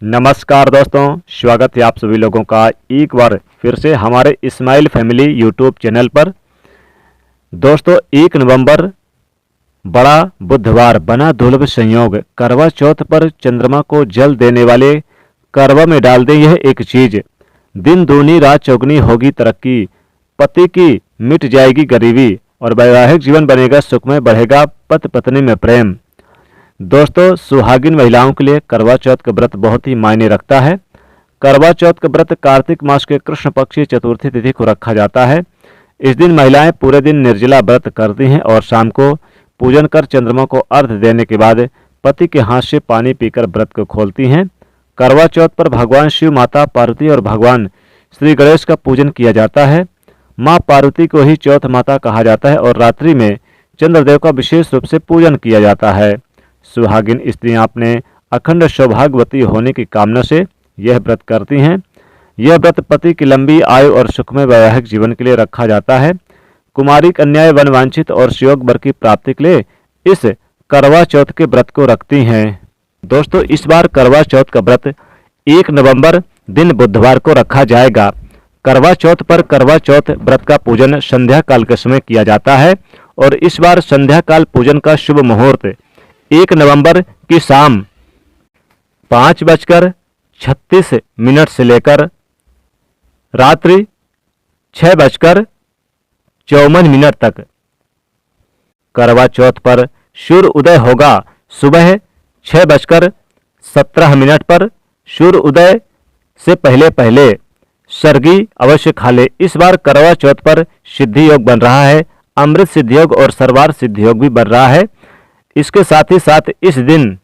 नमस्कार दोस्तों, स्वागत है आप सभी लोगों का एक बार फिर से हमारे इस्माइल फैमिली यूट्यूब चैनल पर। दोस्तों 1 नवंबर बड़ा बुधवार बना दुर्लभ संयोग। करवा चौथ पर चंद्रमा को जल देने वाले करवा में डाल दें यह एक चीज, दिन दूनी रात चौगनी होगी तरक्की, पति की मिट जाएगी गरीबी और वैवाहिक जीवन बनेगा सुखमय, बढ़ेगा पति पत्नी में प्रेम। दोस्तों सुहागिन महिलाओं के लिए करवा चौथ का व्रत बहुत ही मायने रखता है। करवा चौथ का व्रत कार्तिक मास के कृष्ण पक्ष की चतुर्थी तिथि को रखा जाता है। इस दिन महिलाएं पूरे दिन निर्जला व्रत करती हैं और शाम को पूजन कर चंद्रमा को अर्घ्य देने के बाद पति के हाथ से पानी पीकर व्रत को खोलती हैं। करवा चौथ पर भगवान शिव, माता पार्वती और भगवान श्री गणेश का पूजन किया जाता है। माँ पार्वती को ही चौथ माता कहा जाता है और रात्रि में चंद्रदेव का विशेष रूप से पूजन किया जाता है। सुहागिन स्त्रियां अपने अखंड सौभाग्यवती होने की कामना से यह व्रत करती हैं। यह व्रत पति की लंबी आयु और सुखमय वैवाहिक जीवन के लिए रखा जाता है। कुमारी कन्याएं वनवांछित और सुयोग वर की प्राप्ति के लिए इस करवा चौथ के व्रत को रखती हैं। दोस्तों इस बार करवा चौथ का व्रत 1 नवंबर दिन बुधवार को रखा जाएगा। करवा चौथ पर करवा चौथ व्रत का पूजन संध्या काल के समय किया जाता है और इस बार संध्या काल पूजन का शुभ मुहूर्त 1 नवंबर की शाम 5:36 से लेकर रात्रि 6:54 तक। करवा चौथ पर सूर्य उदय होगा सुबह 6:17 पर। सूर्य उदय से पहले पहले सर्गी अवश्य खा ले। इस बार करवा चौथ पर सिद्धि योग बन रहा है, अमृत सिद्धि योग और सर्वार्थ सिद्धि योग भी बन रहा है। इसके साथ ही साथ इस दिन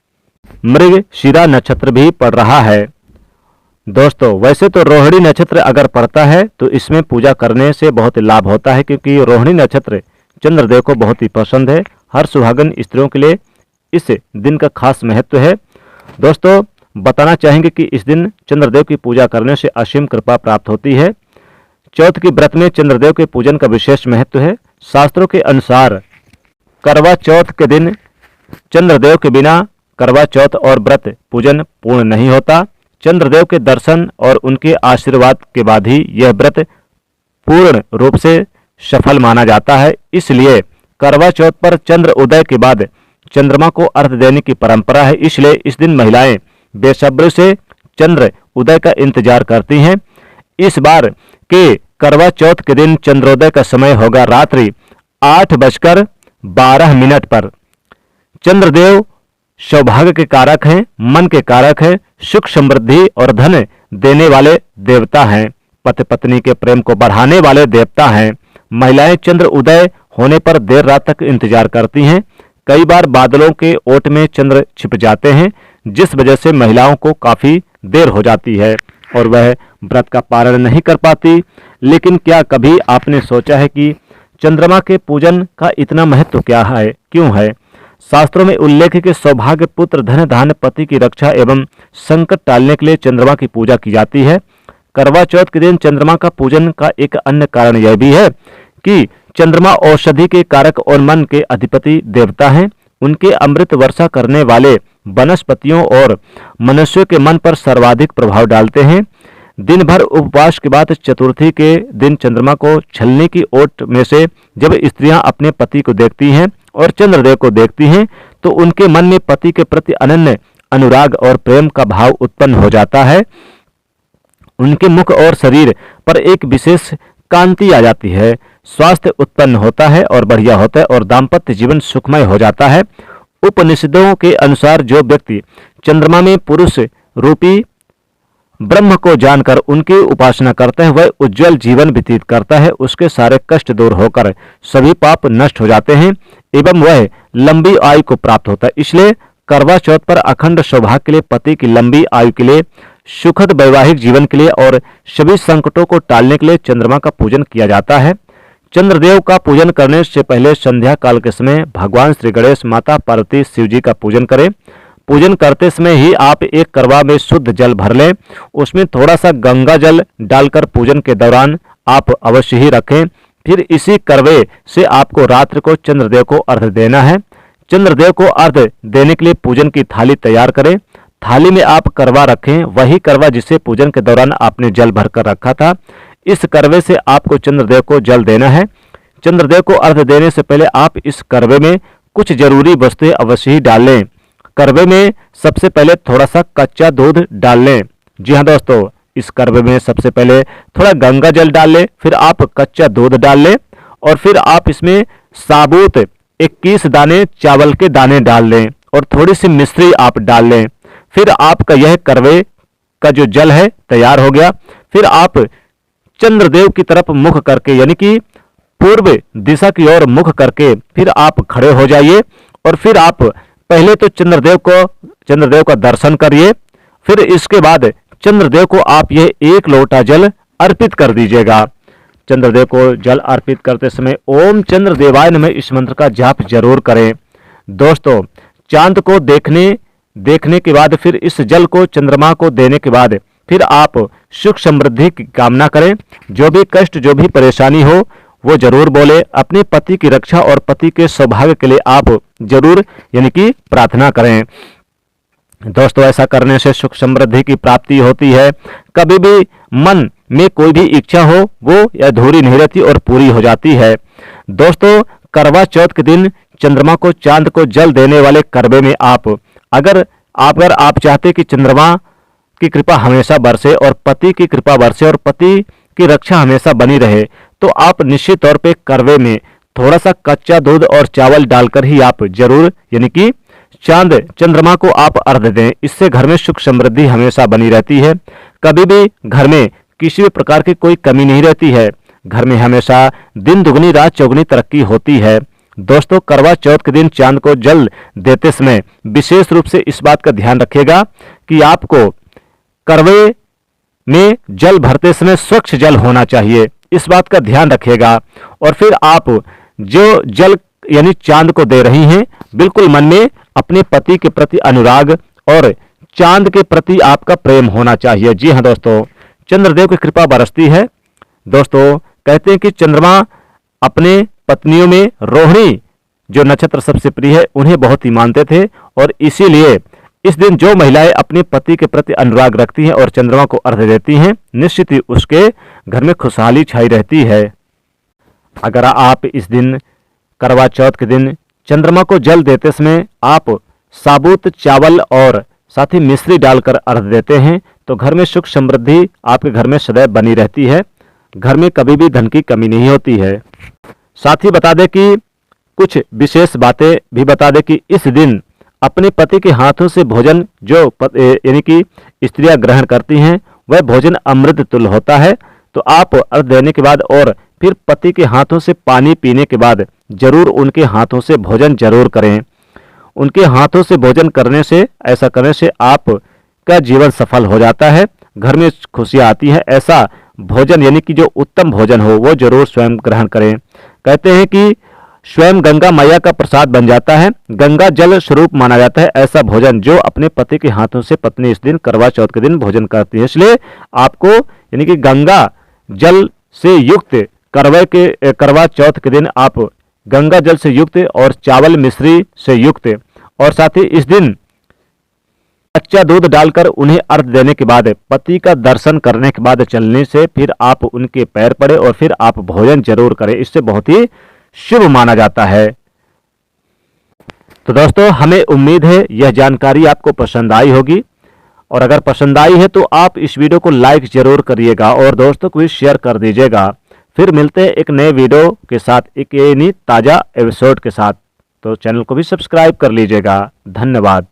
मृगशिरा नक्षत्र भी पड़ रहा है। दोस्तों वैसे तो रोहिणी नक्षत्र अगर पड़ता है तो इसमें पूजा करने से बहुत लाभ होता है, क्योंकि रोहिणी नक्षत्र चंद्रदेव को बहुत ही पसंद है। हर सुहागन स्त्रियों के लिए इस दिन का खास महत्व है। दोस्तों बताना चाहेंगे कि इस दिन चंद्रदेव की पूजा करने से असीम कृपा प्राप्त होती है। चौथ की व्रत में चंद्रदेव के पूजन का विशेष महत्व है। शास्त्रों के अनुसार करवा चौथ के दिन चंद्रदेव के बिना करवा चौथ और व्रत पूजन पूर्ण नहीं होता। चंद्रदेव के दर्शन और उनके आशीर्वाद के बाद ही यह व्रत पूर्ण रूप से सफल माना जाता है। इसलिए करवा चौथ पर चंद्र उदय के बाद चंद्रमा को अर्घ्य देने की परंपरा है। इसलिए इस दिन महिलाएं बेसब्री से चंद्र उदय का इंतजार करती हैं। इस बार के करवा चौथ के दिन चंद्रोदय का समय होगा रात्रि 8:12 पर। चंद्रदेव सौभाग्य के कारक हैं, मन के कारक हैं, सुख समृद्धि और धन देने वाले देवता हैं, पति पत्नी के प्रेम को बढ़ाने वाले देवता हैं। महिलाएं चंद्र उदय होने पर देर रात तक इंतजार करती हैं। कई बार बादलों के ओट में चंद्र छिप जाते हैं, जिस वजह से महिलाओं को काफी देर हो जाती है और वह व्रत का पालन नहीं कर पाती। लेकिन क्या कभी आपने सोचा है कि चंद्रमा के पूजन का इतना महत्व क्या है, क्यों है? शास्त्रों में उल्लेख है कि सौभाग्य, पुत्र, धन धान्य, पति की रक्षा एवं संकट टालने के लिए चंद्रमा की पूजा की जाती है। करवा चौथ के दिन चंद्रमा का पूजन का एक अन्य कारण यह भी है कि चंद्रमा औषधि के कारक और मन के अधिपति देवता हैं। उनके अमृत वर्षा करने वाले वनस्पतियों और मनुष्यों के मन पर सर्वाधिक प्रभाव डालते हैं। दिन भर उपवास के बाद चतुर्थी के दिन चंद्रमा को छलने की ओट में से जब स्त्रियां अपने पति को देखती हैं और चंद्रदेव को देखती हैं तो उनके मन में पति के प्रति अनन्य अनुराग और प्रेम का भाव उत्पन्न हो जाता है। उनके मुख और शरीर पर एक विशेष कांति आ जाती है, स्वास्थ्य उत्पन्न होता है और बढ़िया होता है और दाम्पत्य जीवन सुखमय हो जाता है। उपनिषदों के अनुसार जो व्यक्ति चंद्रमा में पुरुष रूपी ब्रह्म को जानकर उनकी उपासना करता है वह उज्जवल जीवन व्यतीत करता है। उसके सारे कष्ट दूर होकर सभी पाप नष्ट हो जाते हैं एवं वह लंबी आयु को प्राप्त होता है। इसलिए करवा चौथ पर अखंड सौभाग्य के लिए, पति की लंबी आयु के लिए, सुखद वैवाहिक जीवन के लिए और सभी संकटों को टालने के लिए चंद्रमा का पूजन किया जाता है। चंद्रदेव का पूजन करने से पहले संध्या काल के समय भगवान श्री गणेश, माता पार्वती, शिव जी का पूजन करें। पूजन करते समय ही आप एक करवा में शुद्ध जल भर लें, उसमें थोड़ा सा गंगा जल डालकर पूजन के दौरान आप अवश्य ही रखें। फिर इसी करवे से आपको रात्रि को चंद्रदेव को अर्घ्य देना है। चंद्रदेव को अर्घ्य देने के लिए पूजन की थाली तैयार करें। थाली में आप करवा रखें, वही करवा जिसे पूजन के दौरान आपने जल भरकर रखा था। इस करवे से आपको चंद्रदेव को जल देना है। चंद्रदेव को अर्घ्य देने से पहले आप इस करवे में कुछ जरूरी वस्तुएं अवश्य ही डाल लें। करवे में सबसे पहले थोड़ा सा कच्चा दूध डाल लें। जी हाँ दोस्तों, इस करवे में सबसे पहले थोड़ा गंगा जल डाल लें, फिर आप कच्चा दूध डाल लें और फिर आप इसमें साबुत 21 दाने चावल के दाने डाल लें और थोड़ी सी मिश्री आप डाल लें। फिर आपका यह करवे का जो जल है तैयार हो गया। फिर आप चंद्रदेव की तरफ मुख करके यानी कि पूर्व दिशा की ओर मुख करके फिर आप खड़े हो जाइए और फिर आप पहले तो चंद्रदेव का दर्शन करिए। फिर इसके बाद चंद्रदेव को आप यह 1 लोटा जल अर्पित कर दीजिएगा। चंद्रदेव को जल अर्पित करते समय ओम चंद्रदेवाय नमः इस मंत्र का जाप जरूर करें। दोस्तों, चांद को देखने के बाद फिर इस जल को चंद्रमा को देने के बाद फिर आप सुख समृद्धि की कामना करें। जो भी कष्ट, जो भी परेशानी हो वो जरूर बोले। अपने पति की रक्षा और पति के सौभाग्य के लिए आप जरूर यानी कि प्रार्थना करें। दोस्तों, ऐसा करने से सुख समृद्धि की प्राप्ति होती है। कभी भी मन में कोई भी इच्छा हो वो अधूरी नहीं रहती और पूरी हो जाती है। दोस्तों, करवा चौथ के दिन चंद्रमा को चांद को जल देने वाले करवे में अगर आप चाहते कि चंद्रमा की कृपा हमेशा बरसे और पति की कृपा बरसे और पति की रक्षा हमेशा बनी रहे, तो आप निश्चित तौर पे करवे में थोड़ा सा कच्चा दूध और चावल डालकर ही आप जरूर यानी कि चंद्रमा को आप अर्घ्य दें। इससे घर में सुख समृद्धि हमेशा बनी रहती है। कभी भी घर में किसी भी प्रकार की कोई कमी नहीं रहती है। घर में हमेशा दिन दुगनी रात चौगुनी तरक्की होती है। दोस्तों, करवा चौथ के दिन चांद को जल देते समय विशेष रूप से इस बात का ध्यान रखिएगा कि आपको करवे में जल भरते समय स्वच्छ जल होना चाहिए। इस बात का ध्यान रखिएगा। और फिर आप जो जल यानी चांद को दे रही हैं, बिल्कुल मन में अपने पति के प्रति अनुराग और चांद के प्रति आपका प्रेम होना चाहिए। जी हाँ दोस्तों, चंद्रदेव की कृपा बरसती है। दोस्तों, कहते हैं कि चंद्रमा अपने पत्नियों में रोहिणी जो नक्षत्र सबसे प्रिय है उन्हें बहुत ही मानते थे और इसीलिए इस दिन जो महिलाएं अपने पति के प्रति अनुराग रखती हैं और चंद्रमा को अर्घ्य देती हैं, निश्चित ही उसके घर में खुशहाली छाई रहती है। अगर आप इस दिन करवा चौथ के दिन चंद्रमा को जल देते समय आप साबुत चावल और साथ ही मिश्री डालकर अर्घ्य देते हैं तो घर में सुख समृद्धि आपके घर में सदैव बनी रहती है। घर में कभी भी धन की कमी नहीं होती है। साथ ही बता दें कि कुछ विशेष बातें भी बता दें कि इस दिन अपने पति के हाथों से भोजन जो यानी कि स्त्रियां ग्रहण करती हैं वह भोजन अमृत तुल्य होता है। तो आप अर्घ्य देने के बाद और फिर पति के हाथों से पानी पीने के बाद जरूर उनके हाथों से भोजन जरूर करें। उनके हाथों से भोजन करने से ऐसा करने से आपका जीवन सफल हो जाता है, घर में खुशियां आती है। ऐसा भोजन यानी कि जो उत्तम भोजन हो वो जरूर स्वयं ग्रहण करें। कहते हैं कि स्वयं गंगा मैया का प्रसाद बन जाता है, गंगा जल स्वरूप माना जाता है ऐसा भोजन जो अपने पति के हाथों से पत्नी इस दिन करवा चौथ के दिन भोजन करती है। इसलिए आपको यानी कि गंगा जल से युक्त करवा चौथ के दिन आप गंगा जल से युक्त और चावल मिश्री से युक्त और साथ ही इस दिन कच्चा दूध डालकर उन्हें अर्घ्य देने के बाद पति का दर्शन करने के बाद चलने से फिर आप उनके पैर पड़े और फिर आप भोजन जरूर करें। इससे बहुत ही शुभ माना जाता है। तो दोस्तों, हमें उम्मीद है यह जानकारी आपको पसंद आई होगी और अगर पसंद आई है तो आप इस वीडियो को लाइक जरूर करिएगा और दोस्तों को भी शेयर कर दीजिएगा। फिर मिलते हैं एक नए वीडियो के साथ, एक नई ताज़ा एपिसोड के साथ। तो चैनल को भी सब्सक्राइब कर लीजिएगा। धन्यवाद।